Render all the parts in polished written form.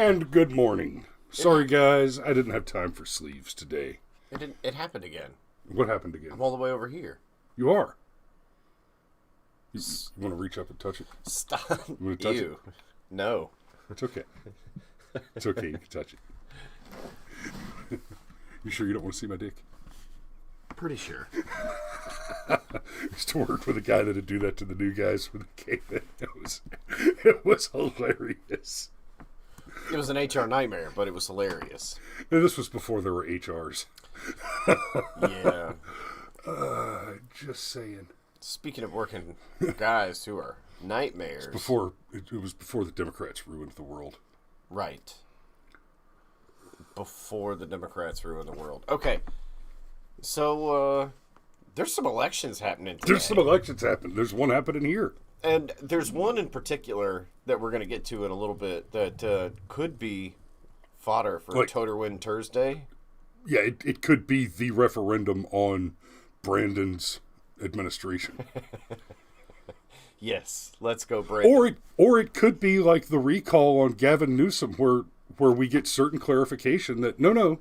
And good morning. Sorry, guys, I didn't have time for sleeves today. It happened again. What happened again? I'm all the way over here. You are? You want to reach up and touch it? Stop. You want to touch it? No. It's okay. It's okay, you can touch it. You sure you don't want to see my dick? Pretty sure. I used to work with a guy that'd do that to the new guys with a caveman. It was hilarious. It was an HR nightmare, but it was hilarious. And this was before there were HRs. Yeah. Just saying. Speaking of working guys who are nightmares. It was before the Democrats ruined the world. Right. Before the Democrats ruined the world. Okay. So, there's some elections happening today. There's some elections happening. There's one happening here. And there's one in particular that we're going to get to in a little bit that could be fodder for Toterwin Thursday. Yeah, it could be the referendum on Brandon's administration. Yes, let's go, Brandon. Or it could be like the recall on Gavin Newsom, where we get certain clarification that no,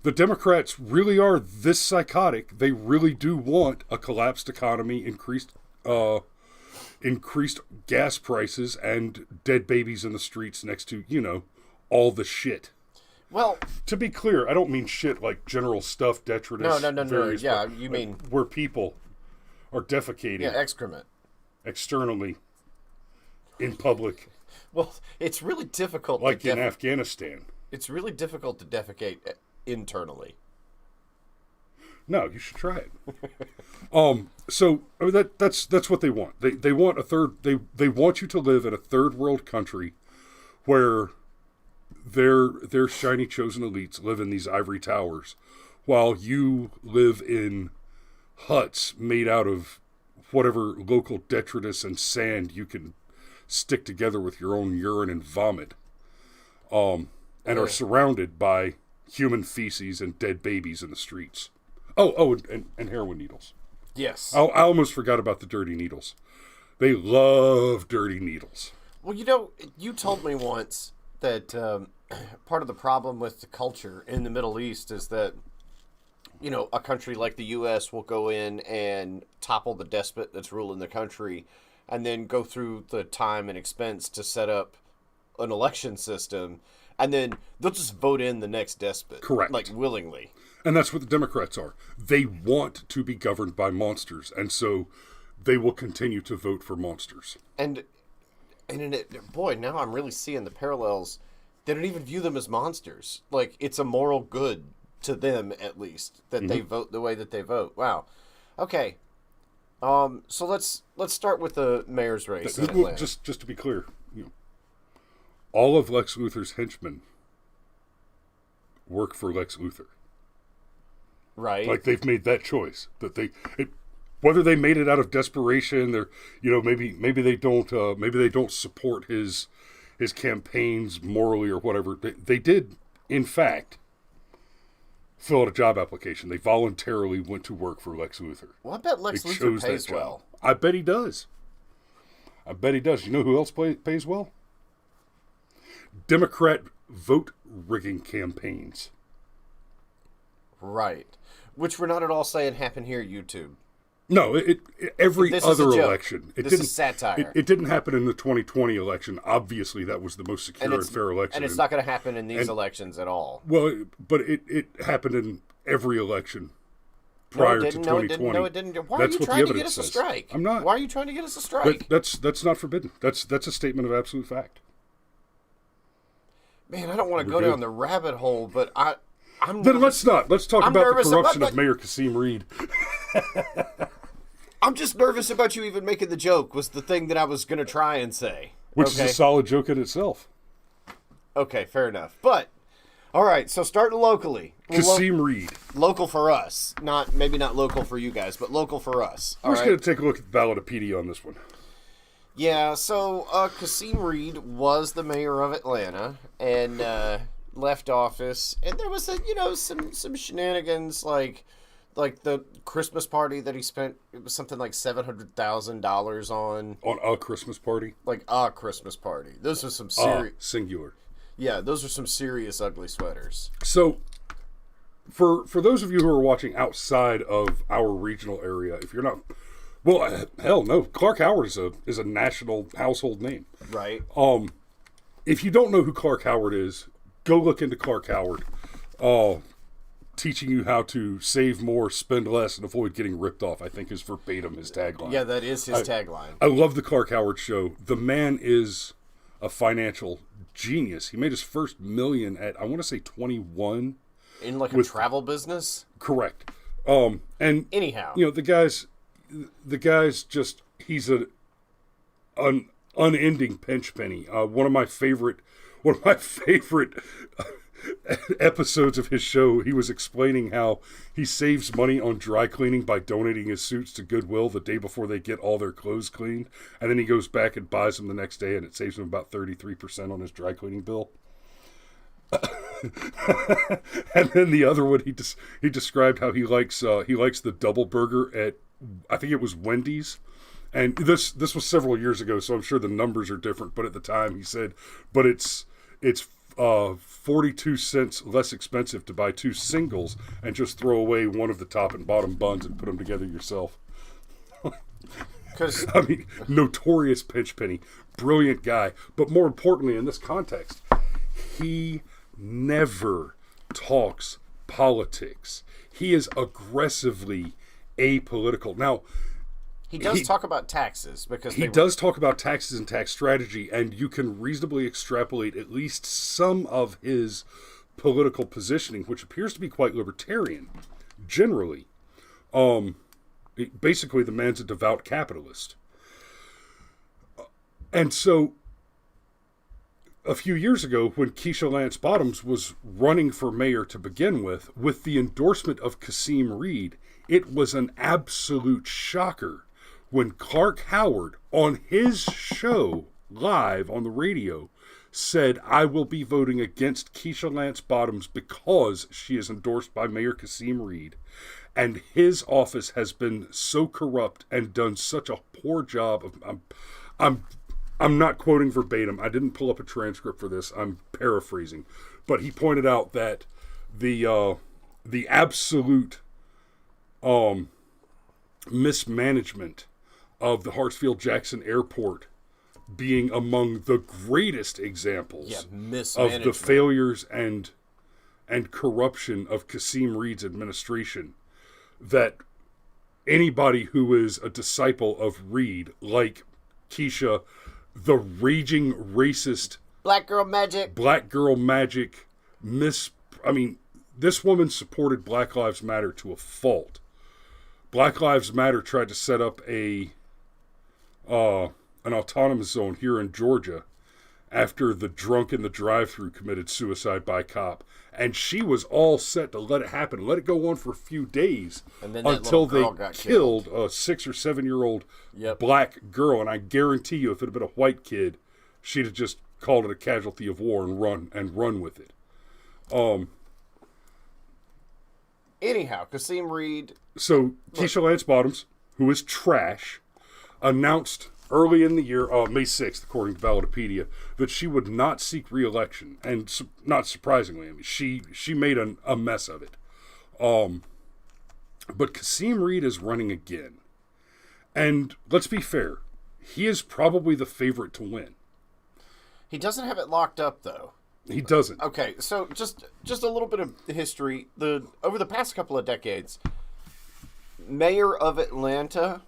the Democrats really are this psychotic. They really do want a collapsed economy, increased gas prices, and dead babies in the streets next to, all the shit. Well, to be clear, I don't mean shit like general stuff, detritus. No. Yeah, you mean where people are defecating. Yeah, excrement. Externally, in public. Well, it's really difficult. Like in Afghanistan. It's really difficult to defecate internally. No, you should try it. So I mean, that's what they want. They want a third. They want you to live in a third world country where their shiny chosen elites live in these ivory towers, while you live in huts made out of whatever local detritus and sand you can stick together with your own urine and vomit, and are surrounded by human feces and dead babies in the streets. And heroin needles. Yes. I almost forgot about the dirty needles. They love dirty needles. Well, you told me once that part of the problem with the culture in the Middle East is that, a country like the U.S. will go in and topple the despot that's ruling the country and then go through the time and expense to set up an election system, and then they'll just vote in the next despot. Correct. Like, willingly. And that's what the Democrats are. They want to be governed by monsters, and so they will continue to vote for monsters. And boy, now I'm really seeing the parallels. They don't even view them as monsters. Like, it's a moral good to them, at least, that they vote the way that they vote. Wow. Okay. So let's start with the mayor's race in Atlanta. Just to be clear, all of Lex Luthor's henchmen work for Lex Luthor. Right. Like, they've made that choice that whether they made it out of desperation, they're maybe they don't support his campaigns morally or whatever. They did, in fact, fill out a job application. They voluntarily went to work for Lex Luthor. Well, I bet Lex Luthor pays well. I bet he does. You know who else pays well? Democrat vote rigging campaigns. Right. Which we're not at all saying happen here, YouTube. No, every other election. This is satire. It didn't happen in the 2020 election. Obviously, that was the most secure and fair election. And it's not going to happen in these elections at all. Well, but it happened in every election prior to 2020. No, it didn't. Why are you trying to get us a strike? I'm not. Why are you trying to get us a strike? That's not forbidden. That's a statement of absolute fact. Man, I don't want to go down the rabbit hole, but I'm then let's not. Let's talk about the corruption of Mayor Kasim Reed. I'm just nervous about you even making the joke, was the thing that I was going to try and say. Which is a solid joke in itself. Okay, fair enough. But, all right, so starting locally. Kasim Reed. Local for us. Maybe not local for you guys, but local for us. We're just going to take a look at the Ballotpedia on this one. Yeah, so Kasim Reed was the mayor of Atlanta and left office. And there was, some shenanigans like the Christmas party that he spent, it was something like $700,000 on. On a Christmas party? Like a Christmas party. This was some serious... Singular. Yeah, those are some serious ugly sweaters. So, for those of you who are watching outside of our regional area, if you're not, well, hell no, Clark Howard is a national household name. Right. If you don't know who Clark Howard is, go look into Clark Howard. Teaching you how to save more, spend less, and avoid getting ripped off, I think is verbatim his tagline. Yeah, that is his tagline. I love the Clark Howard show. The man is a financial genius. He made his first million at, I want to say 21. In like a travel business? Correct. And anyhow, you know, the guy's just, he's an unending pinch penny. One of my favorite episodes of his show, he was explaining how he saves money on dry cleaning by donating his suits to Goodwill the day before they get all their clothes cleaned, and then he goes back and buys them the next day, and it saves him about 33% on his dry cleaning bill. And then the other one, he described how he likes the double burger at, I think it was Wendy's, and this was several years ago, so I'm sure the numbers are different. But at the time, he said, but it's 42 cents less expensive to buy two singles and just throw away one of the top and bottom buns and put them together yourself. Because I mean, notorious pinch penny, brilliant guy, but more importantly in this context, he never talks politics. He is aggressively apolitical. Now, he does talk about taxes, because he does talk about taxes and tax strategy, and you can reasonably extrapolate at least some of his political positioning, which appears to be quite libertarian, generally. Basically, the man's a devout capitalist. And so, a few years ago, when Keisha Lance Bottoms was running for mayor to begin with the endorsement of Kasim Reed, it was an absolute shocker when Clark Howard, on his show, live on the radio, said, I will be voting against Keisha Lance Bottoms because she is endorsed by Mayor Kasim Reed. And his office has been so corrupt and done such a poor job of... I'm not quoting verbatim. I didn't pull up a transcript for this. I'm paraphrasing. But he pointed out that the absolute mismanagement of the Hartsfield-Jackson Airport being among the greatest examples of the failures and corruption of Kasim Reed's administration, that anybody who is a disciple of Reed, like Keisha, the raging racist Black girl magic, I mean, this woman supported Black Lives Matter to a fault. Black Lives Matter tried to set up an autonomous zone here in Georgia after the drunk in the drive-thru committed suicide by cop. And she was all set to let it happen, let it go on for a few days until they killed a 6 or 7 year old black girl. And I guarantee you, if it had been a white kid, she'd have just called it a casualty of war and run with it. Anyhow, Kasim Reed. So Keisha Lance Bottoms, who is trash, announced early in the year, May 6th, according to Ballotpedia, that she would not seek re-election. And not surprisingly, I mean, she made a mess of it. But Kasim Reed is running again. And let's be fair, he is probably the favorite to win. He doesn't have it locked up, though. He doesn't. Okay, so just a little bit of history. Over the past couple of decades, mayor of Atlanta,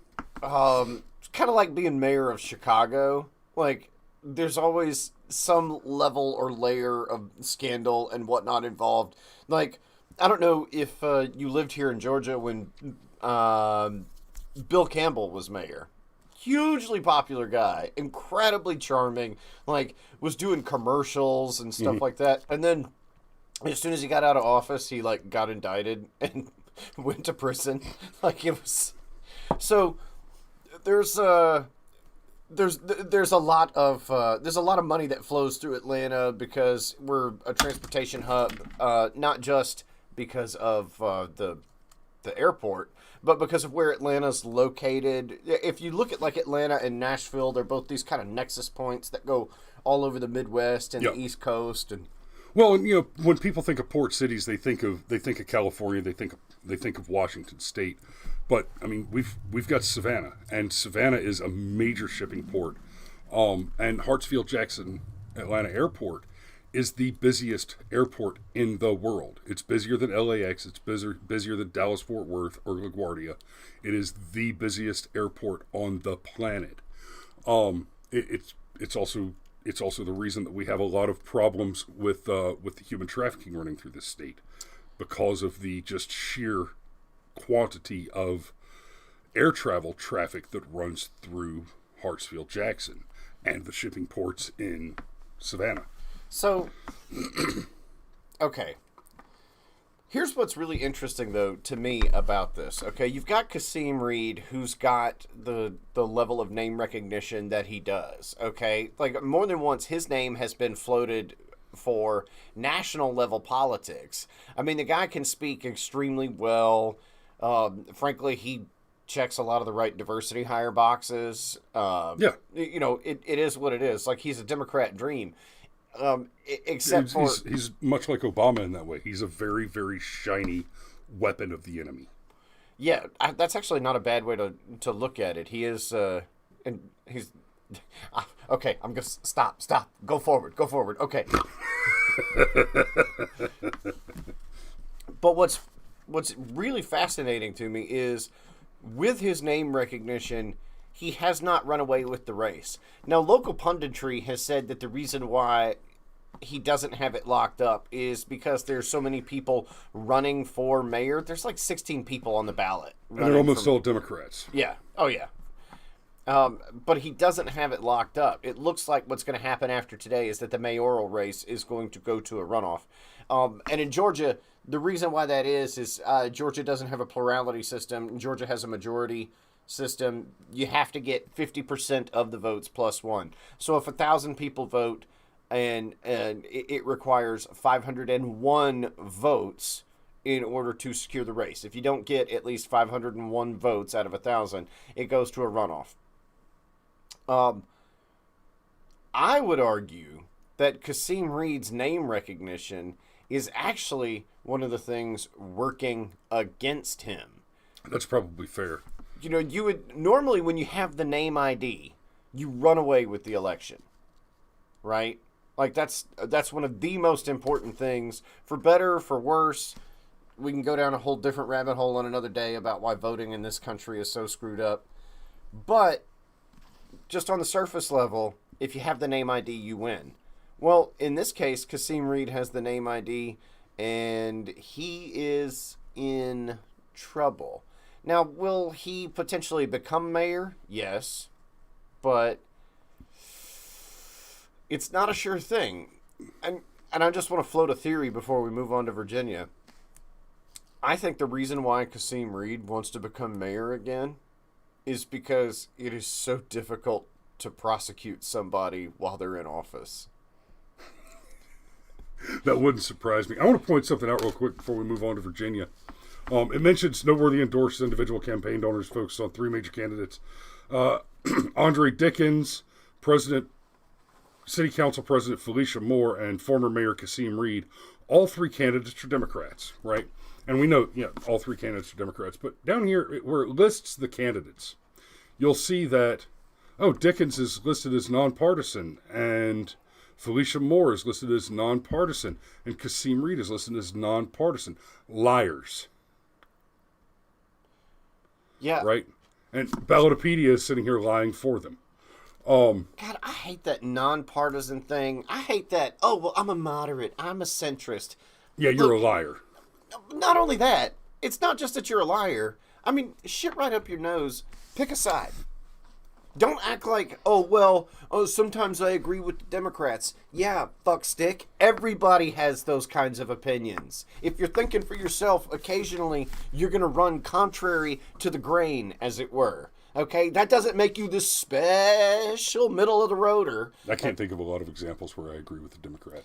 it's kind of like being mayor of Chicago. Like, there's always some level or layer of scandal and whatnot involved. Like, I don't know if you lived here in Georgia when Bill Campbell was mayor. Hugely popular guy, incredibly charming, like, was doing commercials and stuff like that. And then as soon as he got out of office, he, like, got indicted and went to prison. Like, it was... So there's a lot of money that flows through Atlanta because we're a transportation hub, not just because of the airport, but because of where Atlanta's located. If you look at like Atlanta and Nashville, they're both these kind of nexus points that go all over the Midwest and Yep. the East Coast. And Well, and, when people think of port cities, they think of California, they think of Washington State, but I mean we've got Savannah, and Savannah is a major shipping port, and Hartsfield-Jackson Atlanta Airport is the busiest airport in the world. It's busier than LAX. It's busier than Dallas-Fort Worth or LaGuardia. It is the busiest airport on the planet. It's also the reason that we have a lot of problems with the human trafficking running through this state, because of the just sheer quantity of air travel traffic that runs through Hartsfield-Jackson and the shipping ports in Savannah. so, okay. Here's what's really interesting, though, to me about this. Okay, you've got Kasim Reed, who's got the level of name recognition that he does. Okay, like more than once, his name has been floated for national level politics. I mean, the guy can speak extremely well. Frankly, he checks a lot of the right diversity hire boxes. Yeah. It is what it is. Like, he's a Democrat dream. Except for he's much like Obama in that way. He's a very, very shiny weapon of the enemy. yeah, that's actually not a bad way to look at it. He is, and he's okay. I'm gonna stop. Go forward. Okay. But what's really fascinating to me is, with his name recognition, he has not run away with the race. Now, local punditry has said that the reason why he doesn't have it locked up is because there's so many people running for mayor. There's like 16 people on the ballot. And they're almost all Democrats. Yeah. Oh, yeah. But he doesn't have it locked up. It looks like what's going to happen after today is that the mayoral race is going to go to a runoff. And in Georgia, the reason why that is Georgia doesn't have a plurality system. Georgia has a majority system. You have to get 50% of the votes plus one. So if 1,000 people vote, and it requires 501 votes in order to secure the race. If you don't get at least 501 votes out of 1,000, it goes to a runoff. I would argue that Kasim Reed's name recognition is actually one of the things working against him. That's probably fair. You would normally, when you have the name ID, you run away with the election, right? Like, that's one of the most important things, for better or for worse. We can go down a whole different rabbit hole on another day about why voting in this country is so screwed up. But just on the surface level, if you have the name ID, you win. Well, in this case, Kasim Reed has the name ID, and he is in trouble. Now, will he potentially become mayor? Yes. But it's not a sure thing. And I just want to float a theory before we move on to Virginia. I think the reason why Kasim Reed wants to become mayor again is because it is so difficult to prosecute somebody while they're in office. That wouldn't surprise me. I want to point something out real quick before we move on to Virginia. It mentions noteworthy endorsed individual campaign donors focused on three major candidates. Andre Dickens, City Council President Felicia Moore, and former Mayor Kasim Reed. All three candidates are Democrats, right? And we know, all three candidates are Democrats. But down here, where it lists the candidates, you'll see that, Dickens is listed as nonpartisan, and Felicia Moore is listed as nonpartisan, and Kasim Reed is listed as nonpartisan. Liars. Yeah. Right? And Ballotopedia is sitting here lying for them. God, I hate that nonpartisan thing. I hate that, I'm a moderate, I'm a centrist. Yeah, you're a liar. Not only that, it's not just that you're a liar. I mean, shit right up your nose. Pick a side. Don't act like, sometimes I agree with the Democrats. Yeah, fuckstick. Everybody has those kinds of opinions. If you're thinking for yourself, occasionally you're going to run contrary to the grain, as it were. Okay? That doesn't make you this special middle-of-the-roader. I can't think of a lot of examples where I agree with the Democrat.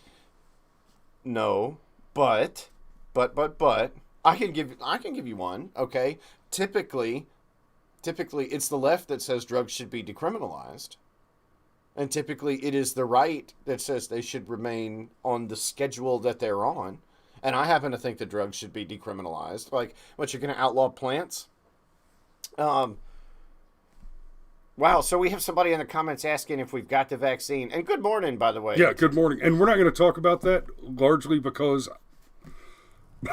No, but I can give you one, okay? Typically it's the left that says drugs should be decriminalized. And typically it is the right that says they should remain on the schedule that they're on. And I happen to think that drugs should be decriminalized. Like, what, you're going to outlaw plants? Wow, so we have somebody in the comments asking if we've got the vaccine. And good morning, by the way. Yeah, good morning. And we're not going to talk about that largely because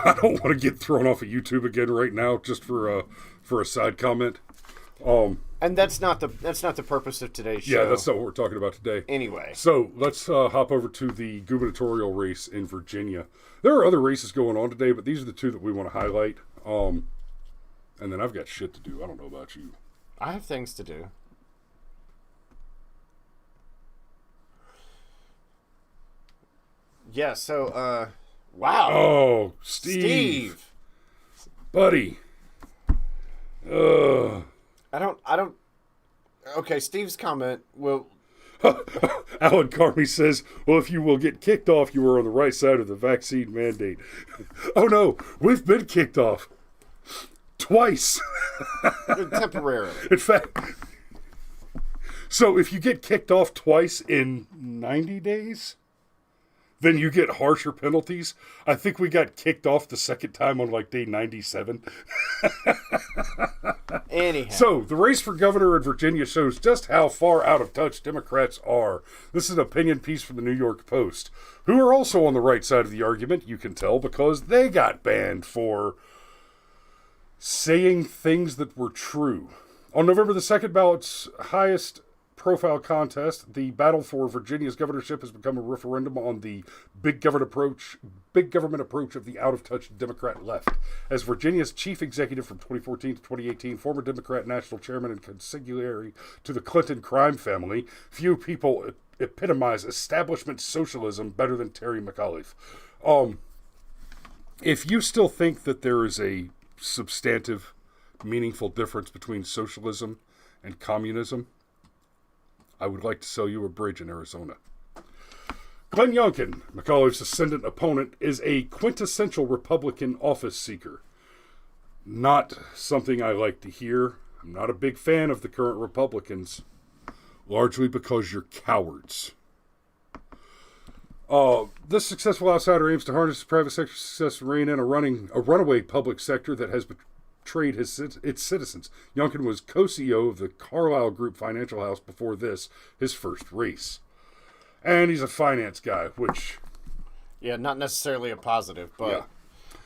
I don't want to get thrown off of YouTube again right now just for a side comment. And that's not the purpose of today's show. Yeah, that's not what we're talking about today. Anyway. So let's hop over to the gubernatorial race in Virginia. There are other races going on today, but these are the two that we want to highlight. And then I've got shit to do. I don't know about you. I have things to do. Yeah, so, wow. Oh, Steve. Buddy. I don't. Okay, Steve's comment will. Alan Carmy says, well, if you will get kicked off, you were on the right side of the vaccine mandate. Oh, no, we've been kicked off. Twice. Temporarily. In fact, so if you get kicked off twice in 90 days, then you get harsher penalties. I think we got kicked off the second time on like day 97. Anyhow. So, the race for governor in Virginia shows just how far out of touch Democrats are. This is an opinion piece from the New York Post, who are also on the right side of the argument, you can tell, because they got banned for saying things that were true. On November the 2nd ballot's highest profile contest, the battle for Virginia's governorship has become a referendum on the big government approach of the out-of-touch Democrat left. As Virginia's chief executive from 2014 to 2018, former Democrat national chairman and consigliere to the Clinton crime family, few people epitomize establishment socialism better than Terry McAulife. If you still think that there is a substantive, meaningful difference between socialism and communism, I would like to sell you a bridge in Arizona. Glenn Youngkin, McAuliffe's ascendant opponent, is a quintessential Republican office seeker. Not something I like to hear. I'm not a big fan of the current Republicans, largely because you're cowards. This successful outsider aims to harness the private sector success and rein in a runaway public sector that has betrayed its citizens. Youngkin was co-CEO of the Carlyle Group Financial House before this, his first race. And he's a finance guy, which... Yeah, not necessarily a positive, but... Yeah.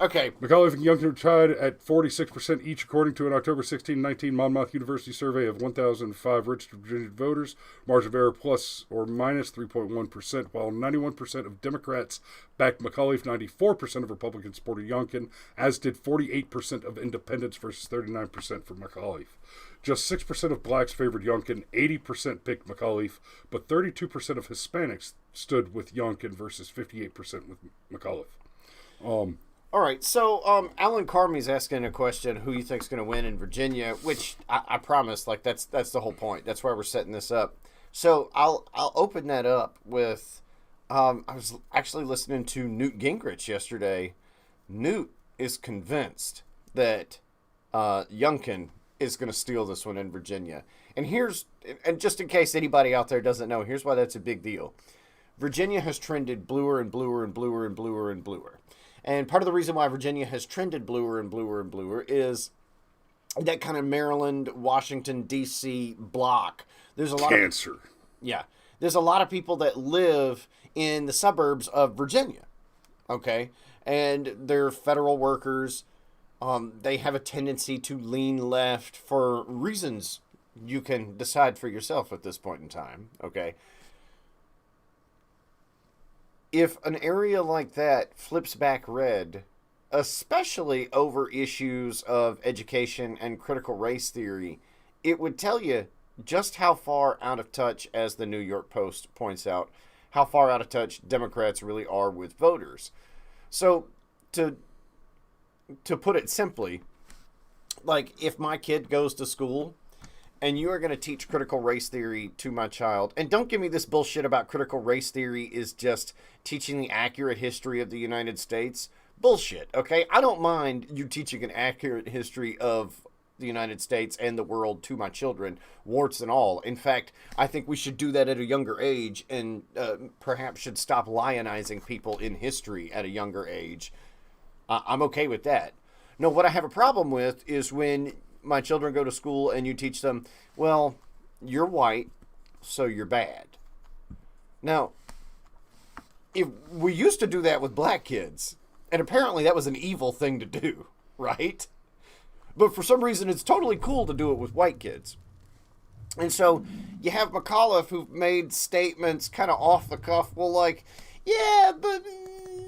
Okay. McAulife and Youngkin are tied at 46% each, according to an October 16-19 Monmouth University survey of 1,005 registered Virginia voters. Margin of error plus or minus 3.1%, while 91% of Democrats backed McAulife, 94% of Republicans supported Youngkin, as did 48% of independents versus 39% for McAulife. Just 6% of blacks favored Youngkin, 80% picked McAulife, but 32% of Hispanics stood with Youngkin versus 58% with McAulife. All right, so Alan Carmey's asking a question: who you think's going to win in Virginia? Which I promise, like that's the whole point. That's why we're setting this up. So I'll open that up with. I was actually listening to Newt Gingrich yesterday. Newt is convinced that Youngkin is going to steal this one in Virginia. And just in case anybody out there doesn't know, here's why that's a big deal. Virginia has trended bluer and bluer and bluer and bluer and bluer. And part of the reason why Virginia has trended bluer and bluer and bluer is that kind of Maryland, Washington, D.C. block. There's a lot Cancer. There's a lot of people that live in the suburbs of Virginia, okay? And they're federal workers. They have a tendency to lean left for reasons you can decide for yourself at this point in time, okay? If an area like that flips back red, especially over issues of education and critical race theory, it would tell you just how far out of touch, as the New York Post points out, how far out of touch Democrats really are with voters. So, to put it simply, like if my kid goes to school and you are going to teach critical race theory to my child, and don't give me this bullshit about critical race theory is just teaching the accurate history of the United States. Bullshit, okay? I don't mind you teaching an accurate history of the United States and the world to my children, warts and all. In fact, I think we should do that at a younger age, and perhaps should stop lionizing people in history at a younger age. I'm okay with that. No, what I have a problem with is when my children go to school and you teach them, well, you're white, so you're bad. Now, if we used to do that with black kids, and apparently that was an evil thing to do, right? But for some reason, it's totally cool to do it with white kids. And so you have McAulife, who made statements kind of off the cuff. Well, like, yeah, but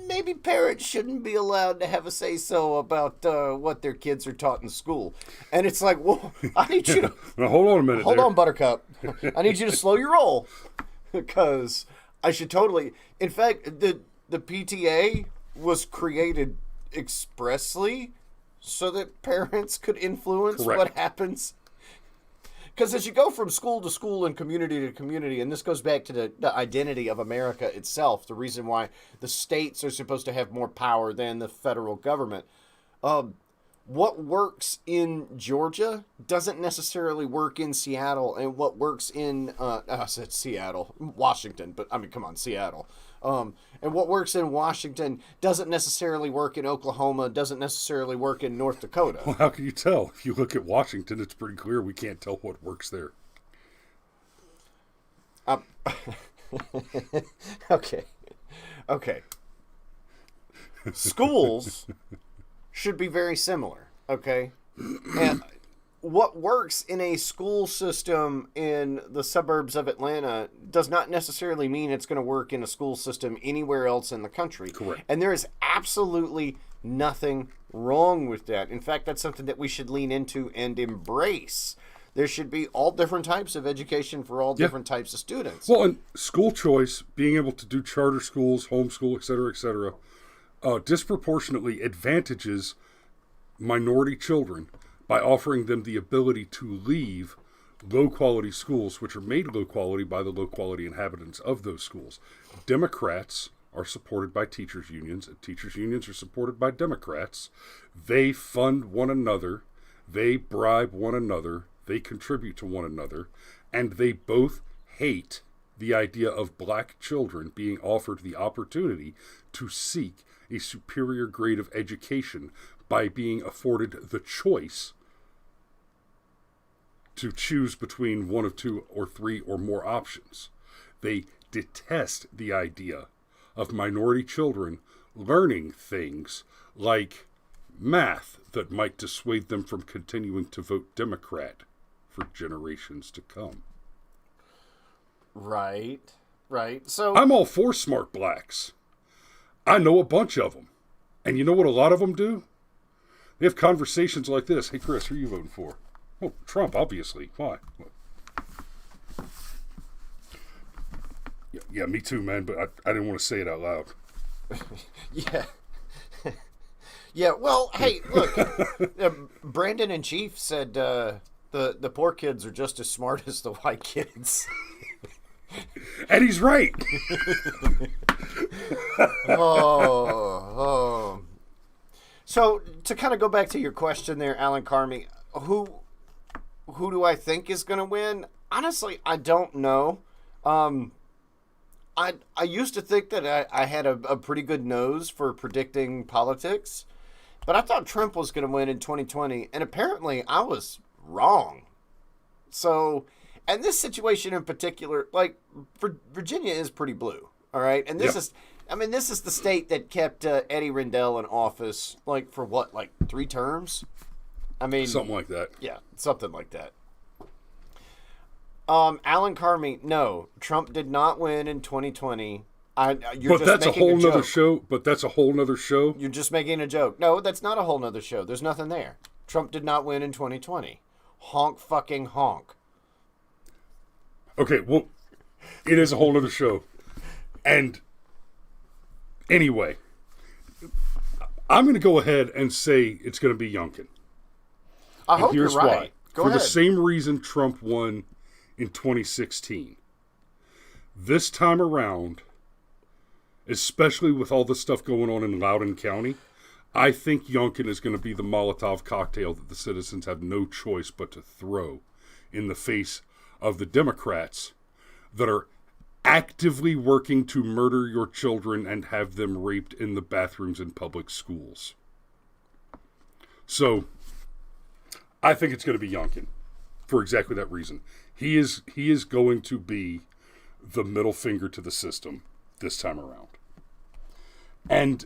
maybe parents shouldn't be allowed to have a say-so about what their kids are taught in school. And it's like, well, I need you to... Now, hold on a minute. Hold on, Buttercup. I need you to slow your roll. Because I should totally... In fact, the PTA was created expressly so that parents could influence what happens. Because as you go from school to school and community to community, and this goes back to the identity of America itself, the reason why the states are supposed to have more power than the federal government. What works in Georgia doesn't necessarily work in Seattle, and what works in, I said Seattle, Washington, but I mean, come on, Seattle. And what works in Washington doesn't necessarily work in Oklahoma, doesn't necessarily work in North Dakota. Well, how can you tell? If you look at Washington, it's pretty clear we can't tell what works there. Okay. Schools should be very similar, okay? And what works in a school system in the suburbs of Atlanta does not necessarily mean it's going to work in a school system anywhere else in the country. Correct. And there is absolutely nothing wrong with that. In fact, that's something that we should lean into and embrace. There should be all different types of education for all different types of students. Well, and school choice, being able to do charter schools, homeschool, et cetera, disproportionately advantages minority children by offering them the ability to leave low-quality schools, which are made low quality by the low-quality inhabitants of those schools. Democrats are supported by teachers' unions, and teachers' unions are supported by Democrats. They fund one another, they bribe one another, they contribute to one another, and they both hate the idea of black children being offered the opportunity to seek a superior grade of education by being afforded the choice to choose between one of two or three or more options. They detest the idea of minority children learning things like math that might dissuade them from continuing to vote Democrat for generations to come. Right. So I'm all for smart blacks. I know a bunch of them. And you know what a lot of them do? They have conversations like this. Hey, Chris, who are you voting for? Oh, Trump, obviously. Why? Yeah, me too, man, but I didn't want to say it out loud. Yeah. Yeah, well, hey, look. Brandon in Chief said the poor kids are just as smart as the white kids. And he's right. So to kind of go back to your question there, Alan Carmi, who do I think is going to win? Honestly, I don't know. I used to think that I had a pretty good nose for predicting politics, but I thought Trump was going to win in 2020, and apparently I was wrong. So, and this situation in particular, like, Virginia is pretty blue, all right? And this is the state that kept Eddie Rendell in office, like, for what, like 3 terms? I mean... Something like that. Yeah, something like that. Alan Carmi, no, Trump did not win in 2020. You're but just that's a making whole nother joke. show. But that's a whole nother show. You're just making a joke. No, that's not a whole nother show. There's nothing there. Trump did not win in 2020. Honk fucking honk. Okay, well, it is a whole nother show. And anyway, I'm going to go ahead and say it's going to be Youngkin. I hope you're right. Why. Go For ahead. the same reason Trump won in 2016. This time around, especially with all the stuff going on in Loudoun County, I think Youngkin is going to be the Molotov cocktail that the citizens have no choice but to throw in the face of the Democrats that are actively working to murder your children and have them raped in the bathrooms in public schools. So, I think it's going to be Youngkin for exactly that reason. He is going to be the middle finger to the system this time around. And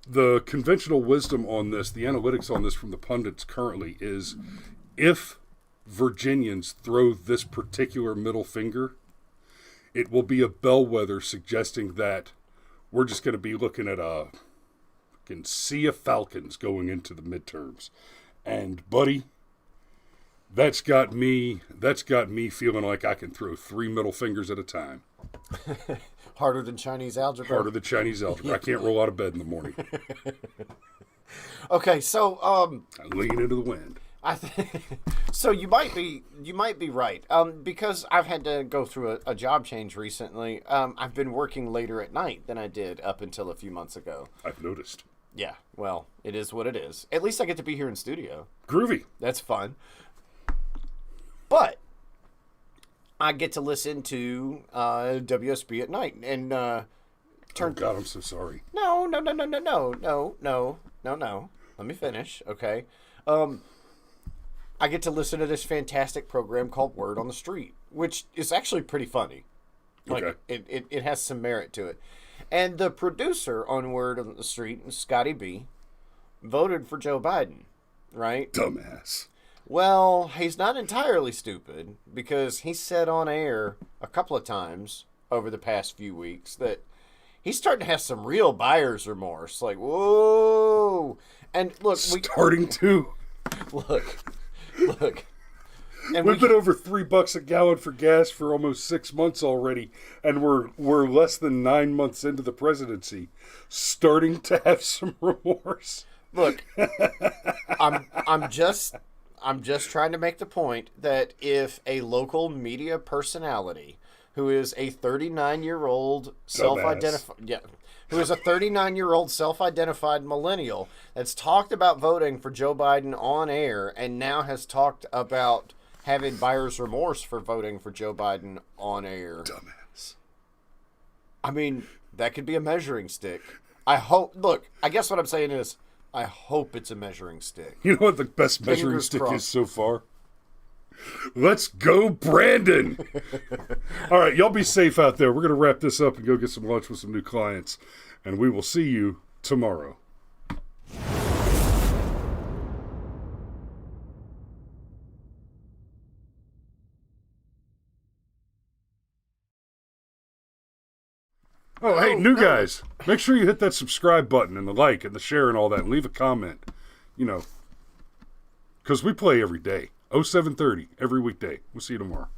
the conventional wisdom on this, the analytics on this from the pundits currently is, if Virginians throw this particular middle finger, it will be a bellwether suggesting that we're just going to be looking at a fucking sea of falcons going into the midterms. And buddy, that's got me feeling like I can throw 3 middle fingers at a time. Harder than Chinese algebra. Harder than Chinese algebra. I can't roll out of bed in the morning. Okay, so I'm leaning into the wind. So you might be right. Because I've had to go through a job change recently. I've been working later at night than I did up until a few months ago. I've noticed. Yeah, well, it is what it is. At least I get to be here in studio. Groovy. That's fun. But I get to listen to WSB at night and Oh God, I'm so sorry. No. Let me finish, okay? I get to listen to this fantastic program called Word on the Street, which is actually pretty funny. Like, Okay. it has some merit to it. And the producer on Word on the Street, Scotty B, voted for Joe Biden, right? Dumbass. Well, he's not entirely stupid, because he said on air a couple of times over the past few weeks that he's starting to have some real buyer's remorse. Like, whoa. And look, look. And We've been over $3 a gallon for gas for almost 6 months already, and we're less than 9 months into the presidency, starting to have some remorse. Look, I'm just trying to make the point that if a local media personality who is a 39-year-old self-identified millennial that's talked about voting for Joe Biden on air and now has talked about having buyer's remorse for voting for Joe Biden on air. Dumbass. I mean, that could be a measuring stick. I guess what I'm saying is, I hope it's a measuring stick. You know what the best measuring Fingers stick crossed. is so far? Let's go, Brandon! All right, y'all be safe out there. We're going to wrap this up and go get some lunch with some new clients. And we will see you tomorrow. Oh, hey, new guys, make sure you hit that subscribe button and the like and the share and all that and leave a comment. You know, because we play every day. 0730 every weekday. We'll see you tomorrow.